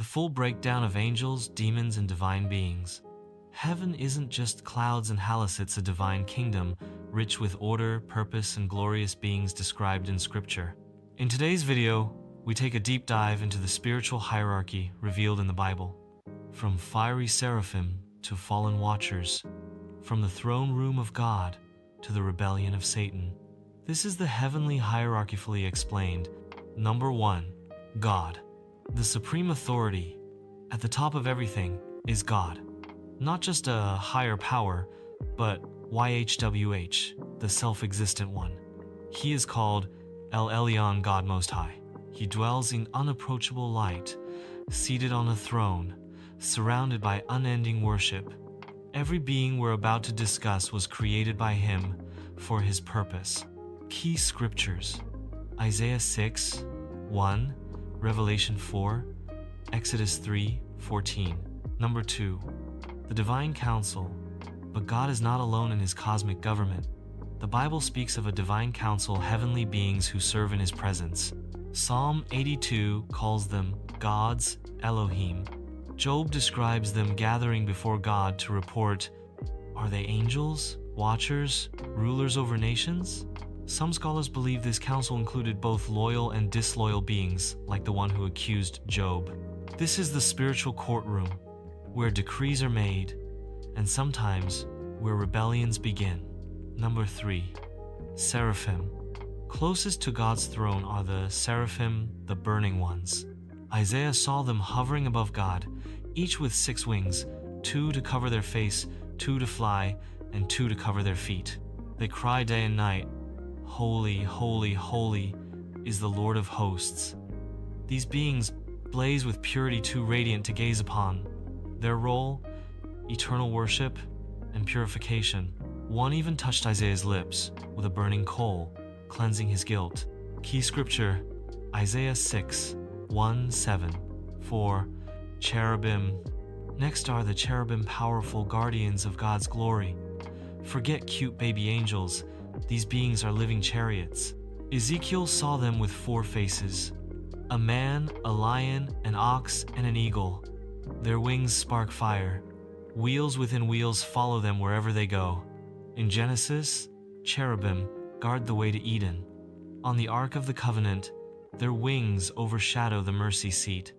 full breakdown of angels, demons, and divine beings. Heaven isn't just clouds and halos, it's a divine kingdom, rich with order, purpose, and glorious beings described in Scripture. In today's video, we take a deep dive into the spiritual hierarchy revealed in the Bible. From fiery seraphim to fallen watchers, from the throne room of God to the rebellion of Satan. This is the heavenly hierarchy fully explained. Number 1. God. The supreme authority, at the top of everything, is God. Not just a higher power, but YHWH, the self-existent one. He is called El Elyon, God Most High. He dwells in unapproachable light, seated on a throne, surrounded by unending worship. Every being we're about to discuss was created by him for his purpose. Key scriptures: Isaiah 6, 1, Revelation 4, Exodus 3, 14. Number 2. The divine council. But God is not alone in his cosmic government. The Bible speaks of a divine council, heavenly beings who serve in his presence. Psalm 82 calls them gods, Elohim. Job describes them gathering before God to report. Are they angels, watchers, rulers over nations? Some scholars believe this council included both loyal and disloyal beings, like the one who accused Job. This is the spiritual courtroom, where decrees are made, and sometimes where rebellions begin. Number 3. Seraphim. Closest to God's throne are the seraphim, the burning ones. Isaiah saw them hovering above God, each with 6 wings, 2 to cover their face, 2 to fly, and 2 to cover their feet. They cry day and night, "Holy, holy, holy is the Lord of hosts." These beings blaze with purity, too radiant to gaze upon. Their role: eternal worship and purification. One even touched Isaiah's lips with a burning coal, cleansing his guilt. Key scripture: Isaiah 6, 1, 7. 4. Cherubim. Next are the cherubim, powerful guardians of God's glory. Forget cute baby angels. These beings are living chariots. Ezekiel saw them with 4 faces: a man, a lion, an ox, and an eagle. Their wings spark fire. Wheels within wheels follow them wherever they go. In Genesis, cherubim guard the way to Eden. On the Ark of the Covenant, their wings overshadow the mercy seat.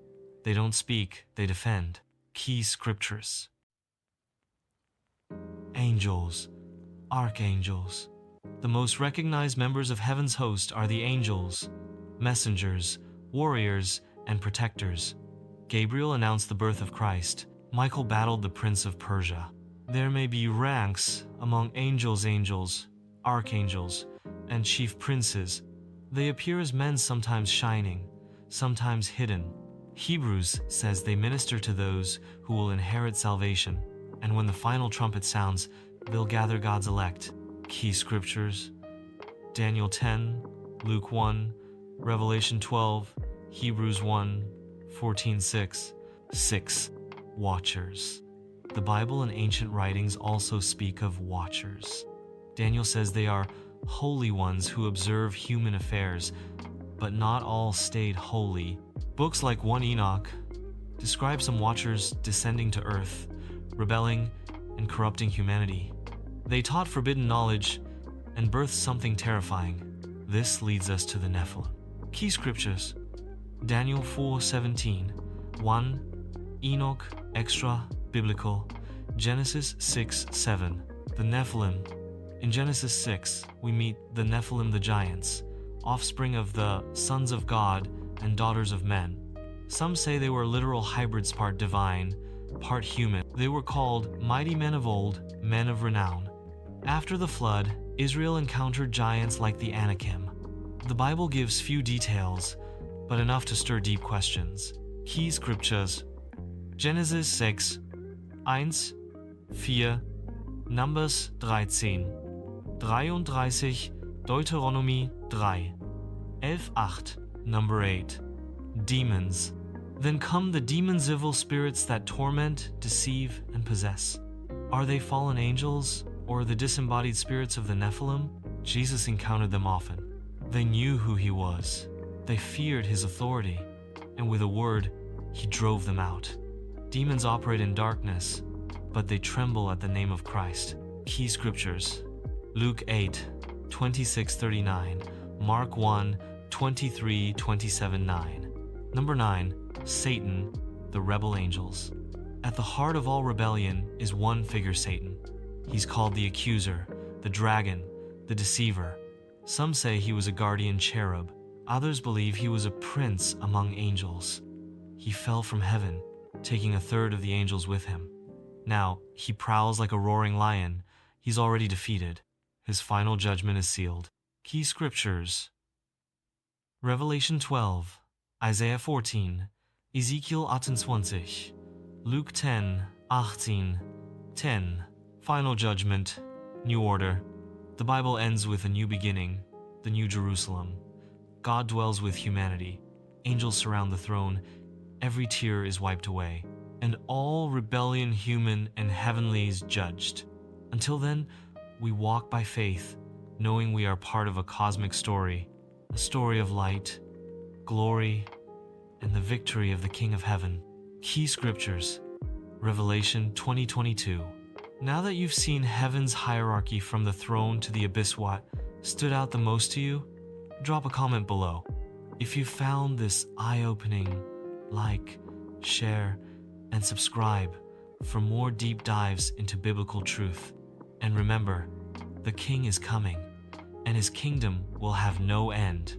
They don't speak, they defend. Key scriptures: Angels, archangels. The most recognized members of heaven's host are the angels, messengers, warriors, and protectors. Gabriel announced the birth of Christ. Michael battled the prince of Persia. There may be ranks among angels, archangels, and chief princes. They appear as men, sometimes shining, sometimes hidden. Hebrews says they minister to those who will inherit salvation, and when the final trumpet sounds, they'll gather God's elect. Key scriptures: Daniel 10, Luke 1, Revelation 12, Hebrews 1, 14:6. 6. Watchers. The Bible and ancient writings also speak of watchers. Daniel says they are holy ones who observe human affairs, but not all stayed holy. Books like 1 Enoch describe some watchers descending to earth, rebelling and corrupting humanity. They taught forbidden knowledge and birthed something terrifying. This leads us to the Nephilim. Key scriptures: Daniel 4:17, 1, Enoch, extra biblical, Genesis 6:7. The Nephilim. In Genesis 6, we meet the Nephilim, the giants, offspring of the sons of God and daughters of men. Some say they were literal hybrids, part divine, part human. They were called mighty men of old, men of renown. After the flood, Israel encountered giants like the Anakim. The Bible gives few details, but enough to stir deep questions. Key scriptures: Genesis 6, 1, 4, Numbers 13, 33, Deuteronomy 3, 11:8. Number 8. Demons. Then come the demons, evil spirits that torment, deceive, and possess. Are they fallen angels, or the disembodied spirits of the Nephilim? Jesus encountered them often. They knew who he was. They feared his authority, and with a word, He drove them out. Demons operate in darkness, but they tremble at the name of Christ. Key scriptures: Luke 8:26-39, Mark 1:23-27-9. Number 9. Satan, the rebel angels. At the heart of all rebellion is one figure, Satan. He's called the accuser, the dragon, the deceiver. Some say he was a guardian cherub. Others believe he was a prince among angels. He fell from heaven, taking a third of the angels with him. Now, he prowls like a roaring lion. He's already defeated. His final judgment is sealed. Key scriptures: Revelation 12, Isaiah 14, Ezekiel 28, Luke 10:18-10. Final judgment, new order. The Bible ends with a new beginning, the New Jerusalem. God dwells with humanity. Angels surround the throne. Every tear is wiped away, and all rebellion, human and heavenly, is judged. Until then, we walk by faith, knowing we are part of a cosmic story, a story of light, glory, and the victory of the King of Heaven. Key scriptures: Revelation 20:22. Now that you've seen heaven's hierarchy from the throne to the abyss, what stood out the most to you? Drop a comment below. If you found this eye-opening, like, share, and subscribe for more deep dives into biblical truth. And remember, the King is coming, and his kingdom will have no end.